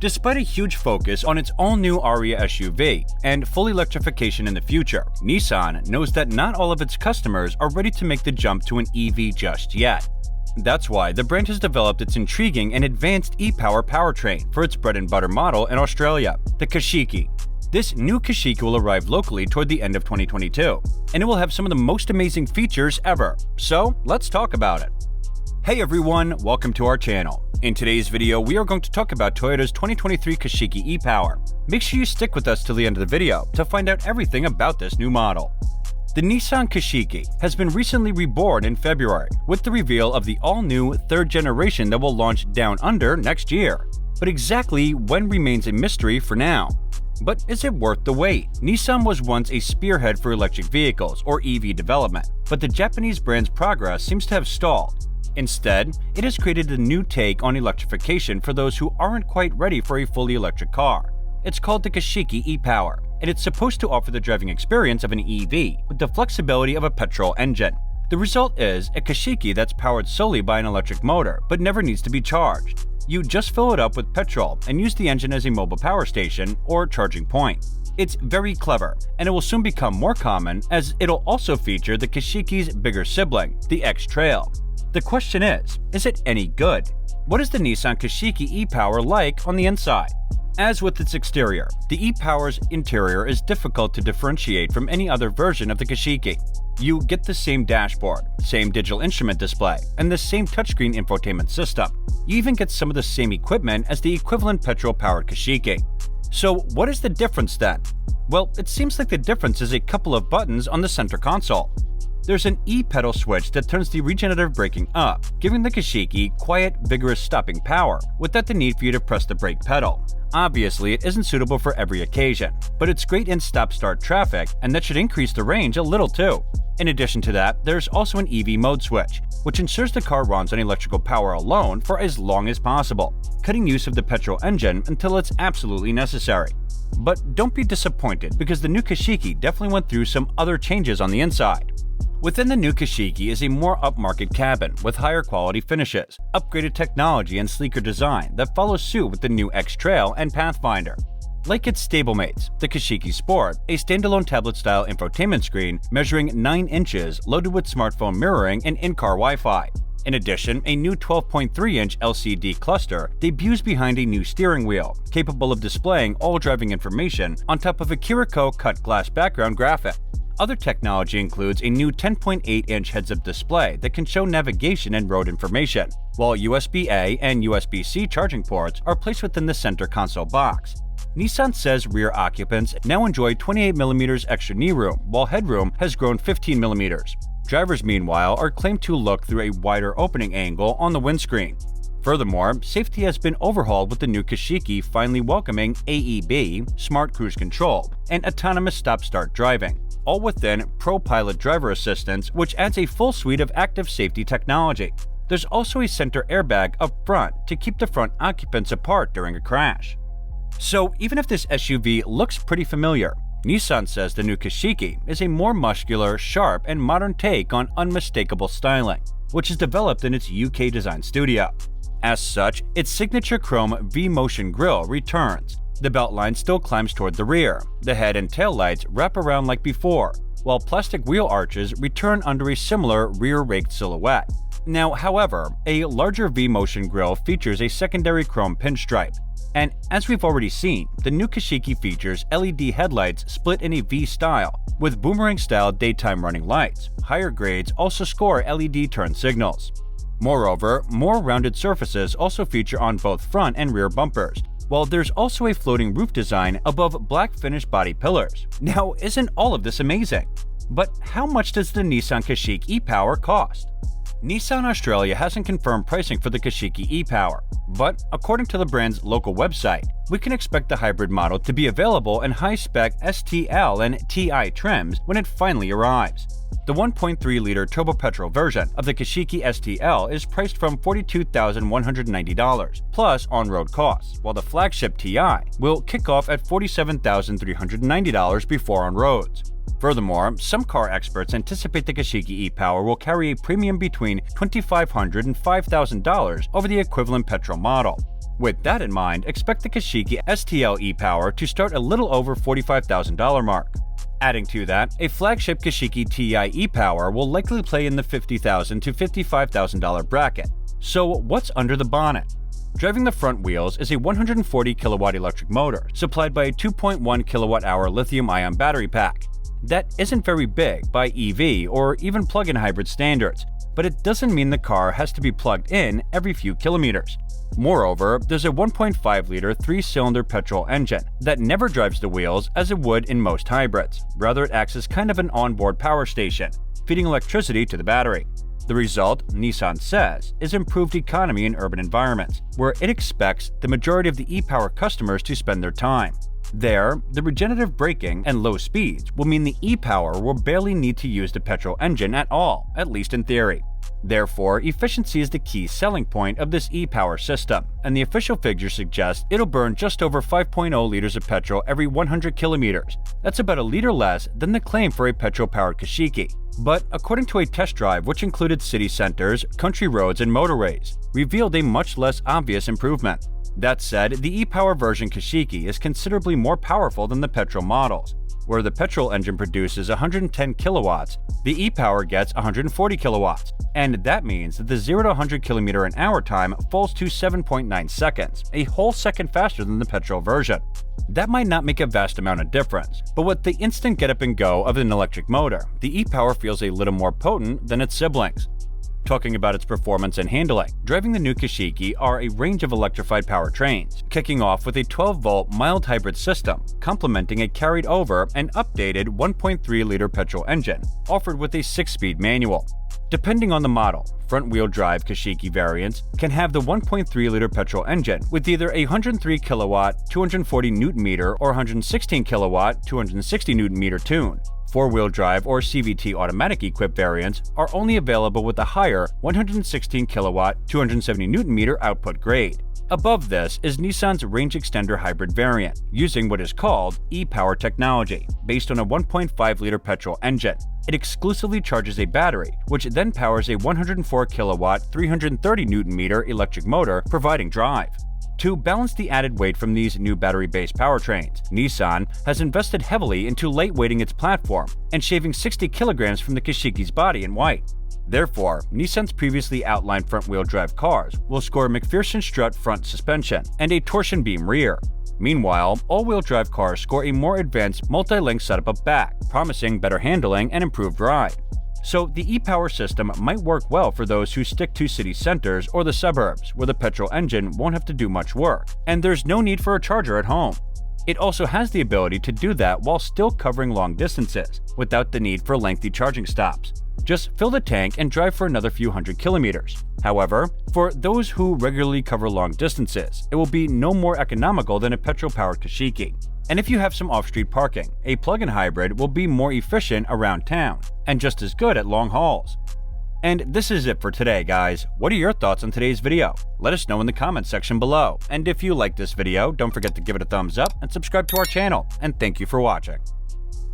Despite a huge focus on its all-new Aria SUV and full electrification in the future, Nissan knows that not all of its customers are ready to make the jump to an EV just yet. That's why the brand has developed its intriguing and advanced e-Power powertrain for its bread-and-butter model in Australia, the Qashqai. This new Qashqai will arrive locally toward the end of 2022, and it will have some of the most amazing features ever. So, let's talk about it. Hey everyone, welcome to our channel. In today's video, we are going to talk about Toyota's 2023 Qashqai e-Power. Make sure you stick with us till the end of the video to find out everything about this new model. The Nissan Qashqai has been recently reborn in February with the reveal of the all-new third generation that will launch down under next year. But exactly when remains a mystery for now. But is it worth the wait? Nissan was once a spearhead for electric vehicles, or EV development, but the Japanese brand's progress seems to have stalled. Instead, it has created a new take on electrification for those who aren't quite ready for a fully electric car. It's called the Qashqai e-Power, and it's supposed to offer the driving experience of an EV with the flexibility of a petrol engine. The result is a Qashqai that's powered solely by an electric motor but never needs to be charged. You just fill it up with petrol and use the engine as a mobile power station or charging point. It's very clever, and it will soon become more common as it'll also feature the Qashqai's bigger sibling, the X-Trail. The question is it any good? What is the Nissan Qashqai e-Power like on the inside? As with its exterior, the e-Power's interior is difficult to differentiate from any other version of the Qashqai. You get the same dashboard, same digital instrument display, and the same touchscreen infotainment system. You even get some of the same equipment as the equivalent petrol-powered Qashqai. So what is the difference then? Well, it seems like the difference is a couple of buttons on the center console. There's an E-pedal switch that turns the regenerative braking up, giving the Qashqai quiet, vigorous stopping power without the need for you to press the brake pedal. Obviously, it isn't suitable for every occasion, but it's great in stop-start traffic, and that should increase the range a little too. In addition to that, there's also an EV mode switch, which ensures the car runs on electrical power alone for as long as possible, cutting use of the petrol engine until it's absolutely necessary. But don't be disappointed, because the new Qashqai definitely went through some other changes on the inside. Within the new Qashqai is a more upmarket cabin with higher quality finishes, upgraded technology, and sleeker design that follows suit with the new X-Trail and Pathfinder. Like its stablemates, the Qashqai Sport, a standalone tablet-style infotainment screen measuring 9 inches loaded with smartphone mirroring and in-car Wi-Fi. In addition, a new 12.3-inch LCD cluster debuts behind a new steering wheel, capable of displaying all driving information on top of a Kiriko cut glass background graphic. Other technology includes a new 10.8-inch heads-up display that can show navigation and road information, while USB-A and USB-C charging ports are placed within the center console box. Nissan says rear occupants now enjoy 28mm extra knee room, while headroom has grown 15mm. Drivers, meanwhile, are claimed to look through a wider opening angle on the windscreen. Furthermore, safety has been overhauled with the new Qashqai finally welcoming AEB, Smart Cruise Control, and autonomous stop-start driving, all within ProPilot driver assistance, which adds a full suite of active safety technology. There's also a center airbag up front to keep the front occupants apart during a crash. So even if this SUV looks pretty familiar, Nissan says the new Qashqai is a more muscular, sharp, and modern take on unmistakable styling, which is developed in its UK design studio. As such, its signature chrome V-motion grille returns. The beltline still climbs toward the rear, the head and tail lights wrap around like before, while plastic wheel arches return under a similar rear-raked silhouette. Now, however, a larger V-motion grille features a secondary chrome pinstripe. And as we've already seen, the new Qashqai features LED headlights split in a V style, with boomerang-style daytime running lights. Higher grades also score LED turn signals. Moreover, more rounded surfaces also feature on both front and rear bumpers, while there's also a floating roof design above black finished body pillars. Now, isn't all of this amazing? But how much does the Nissan Qashqai e-Power cost? Nissan Australia hasn't confirmed pricing for the Qashqai e-Power, but according to the brand's local website, we can expect the hybrid model to be available in high-spec STL and TI trims when it finally arrives. The 1.3-liter turbo petrol version of the Qashqai STL is priced from $42,190 plus on-road costs, while the flagship TI will kick off at $47,390 before on roads. Furthermore, some car experts anticipate the Qashqai e-Power will carry a premium between $2,500 and $5,000 over the equivalent petrol model. With that in mind, expect the Qashqai STL e-Power to start a little over $45,000 mark. Adding to that, a flagship Qashqai TI e-Power will likely play in the $50,000 to $55,000 bracket. So what's under the bonnet? Driving the front wheels is a 140 kilowatt electric motor supplied by a 2.1 kilowatt-hour lithium-ion battery pack. That isn't very big by EV or even plug-in hybrid standards, but it doesn't mean the car has to be plugged in every few kilometers. Moreover, there's a 1.5-liter 3-cylinder petrol engine that never drives the wheels as it would in most hybrids. Rather, it acts as kind of an onboard power station, feeding electricity to the battery. The result, Nissan says, is improved economy in urban environments, where it expects the majority of the e-Power customers to spend their time. There, the regenerative braking and low speeds will mean the e-Power will barely need to use the petrol engine at all, at least in theory. Therefore, efficiency is the key selling point of this e-Power system, and the official figures suggest it'll burn just over 5.0 liters of petrol every 100 kilometers. That's about a liter less than the claim for a petrol-powered Qashqai. But according to a test drive which included city centers, country roads, and motorways, revealed a much less obvious improvement. That said, the e-Power version Qashqai is considerably more powerful than the petrol models. Where the petrol engine produces 110 kilowatts, the e-Power gets 140 kilowatts, and that means that the 0 to 100 km/h time falls to 7.9 seconds, a whole second faster than the petrol version. That might not make a vast amount of difference, but with the instant get up and go of an electric motor, the e-Power feels a little more potent than its siblings. Talking about its performance and handling, driving the new Qashqai are a range of electrified powertrains, kicking off with a 12-volt mild hybrid system, complementing a carried-over and updated 1.3-liter petrol engine, offered with a 6-speed manual. Depending on the model, front-wheel drive Qashqai variants can have the 1.3-liter petrol engine with either a 103 kilowatt, 240 Nm or 116 kilowatt, 260 Nm tune. Four-wheel drive or CVT automatic-equipped variants are only available with the higher 116 kilowatt, 270 Nm output grade. Above this is Nissan's range extender hybrid variant, using what is called e-Power technology, based on a 1.5-liter petrol engine. It exclusively charges a battery, which then powers a 104 kilowatt, 330 Nm electric motor, providing drive. To balance the added weight from these new battery-based powertrains, Nissan has invested heavily into lightweighting its platform and shaving 60 kilograms from the Qashqai's body in white. Therefore, Nissan's previously outlined front-wheel drive cars will score a McPherson strut front suspension and a torsion beam rear. Meanwhile, all-wheel drive cars score a more advanced multi-link setup up back, promising better handling and improved ride. So the e-Power system might work well for those who stick to city centers or the suburbs, where the petrol engine won't have to do much work, and there's no need for a charger at home. It also has the ability to do that while still covering long distances, without the need for lengthy charging stops. Just fill the tank and drive for another few hundred kilometers. However, for those who regularly cover long distances, it will be no more economical than a petrol-powered Qashqai. And if you have some off-street parking, a plug-in hybrid will be more efficient around town, and just as good at long hauls. And this is it for today, guys. What are your thoughts on today's video? Let us know in the comments section below. And if you like this video, don't forget to give it a thumbs up and subscribe to our channel. And thank you for watching.